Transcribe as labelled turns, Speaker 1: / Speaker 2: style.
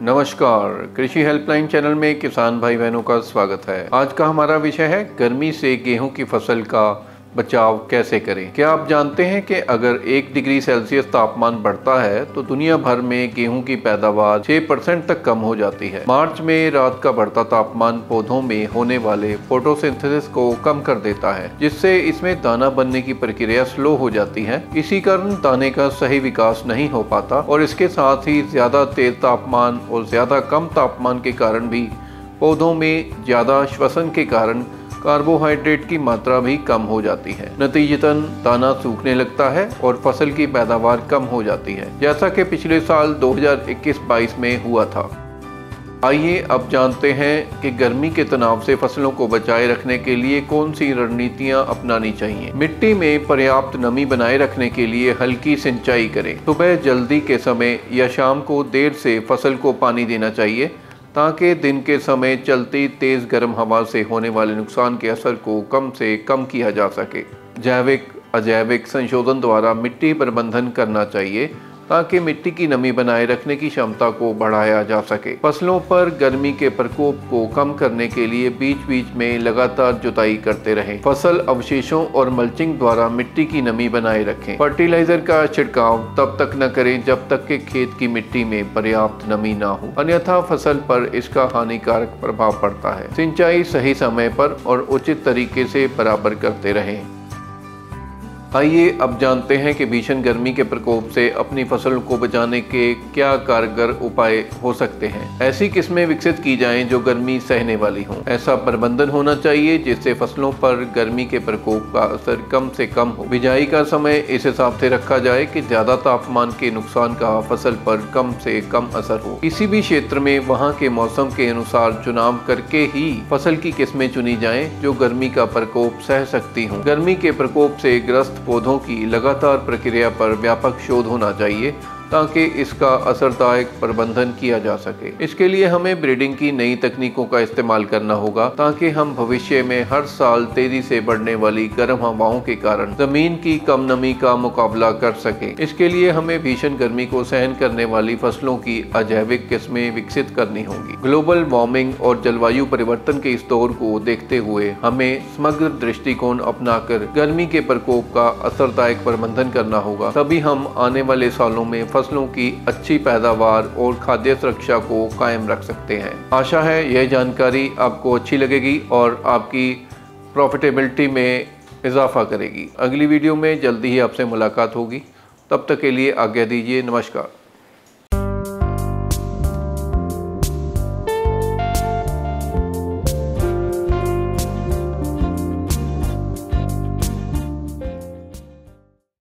Speaker 1: नमस्कार, कृषि helpline channel में किसान भाई बहनों का स्वागत है। आज का हमारा विषय है गर्मी से गेहूं की फसल का बचाव कैसे करें। क्या आप जानते हैं कि अगर 1 डिग्री सेल्सियस तापमान बढ़ता है तो दुनिया भर में गेहूं की पैदावार 6% तक कम हो जाती है। मार्च में रात का बढ़ता तापमान पौधों में होने वाले फोटोसिंथेसिस को कम कर देता है, जिससे इसमें दाना बनने की प्रक्रिया स्लो हो जाती है। इसी कारण दाने का सही विकास नहीं हो पाता और इसके साथ ही ज्यादा तेज तापमान और ज्यादा कम तापमान के कारण भी पौधों में ज्यादा श्वसन के कारण कार्बोहाइड्रेट की मात्रा भी कम हो जाती है। नतीजतन दाना सूखने लगता है और फसल की पैदावार कम हो जाती है, जैसा कि पिछले साल 2021-22 में हुआ था। आइए अब जानते हैं कि गर्मी के तनाव से फसलों को बचाए रखने के लिए कौन सी रणनीतियां अपनानी चाहिए। मिट्टी में पर्याप्त नमी बनाए रखने के लिए हल्की सिंचाई करें। सुबह जल्दी के समय या शाम को देर से फसल को पानी देना चाहिए, ताकि दिन के समय चलती तेज़ गर्म हवा से होने वाले नुकसान के असर को कम से कम किया जा सके। जैविक अजैविक संशोधन द्वारा मिट्टी प्रबंधन करना चाहिए, ताकि मिट्टी की नमी बनाए रखने की क्षमता को बढ़ाया जा सके। फसलों पर गर्मी के प्रकोप को कम करने के लिए बीच बीच में लगातार जुताई करते रहें। फसल अवशेषों और मल्चिंग द्वारा मिट्टी की नमी बनाए रखें। फर्टिलाइजर का छिड़काव तब तक न करें जब तक कि खेत की मिट्टी में पर्याप्त नमी न हो, अन्यथा फसल पर इसका हानिकारक प्रभाव पड़ता है। सिंचाई सही समय पर और उचित तरीके से बराबर करते रहें। आइए अब जानते हैं कि भीषण गर्मी के प्रकोप से अपनी फसल को बचाने के क्या कारगर उपाय हो सकते हैं। ऐसी किस्में विकसित की जाएं जो गर्मी सहने वाली हों। ऐसा प्रबंधन होना चाहिए जिससे फसलों पर गर्मी के प्रकोप का असर कम से कम हो। बिजाई का समय इस हिसाब से रखा जाए कि ज्यादा तापमान के नुकसान का फसल पर कम से कम असर हो। किसी भी क्षेत्र में वहाँ के मौसम के अनुसार चुनाव करके ही फसल की किस्में चुनी जाएं जो गर्मी का प्रकोप सह सकती हों। गर्मी के प्रकोप से ग्रस्त पौधों की लगातार प्रक्रिया पर व्यापक शोध होना चाहिए, ताकि इसका असरदायक प्रबंधन किया जा सके। इसके लिए हमें ब्रीडिंग की नई तकनीकों का इस्तेमाल करना होगा, ताकि हम भविष्य में हर साल तेजी से बढ़ने वाली गर्म हवाओं के कारण जमीन की कम नमी का मुकाबला कर सकें। इसके लिए हमें भीषण गर्मी को सहन करने वाली फसलों की अजैविक किस्में विकसित करनी होंगी। ग्लोबल वार्मिंग और जलवायु परिवर्तन के इस दौर को देखते हुए हमें समग्र दृष्टिकोण अपनाकर गर्मी के प्रकोप का असरदायक प्रबंधन करना होगा। तभी हम आने वाले सालों में फसलों की अच्छी पैदावार और खाद्य सुरक्षा को कायम रख सकते हैं। आशा है यह जानकारी आपको अच्छी लगेगी और आपकी प्रॉफिटेबिलिटी में इजाफा करेगी। अगली वीडियो में जल्दी ही आपसे मुलाकात होगी। तब तक के लिए आज्ञा दीजिए। नमस्कार।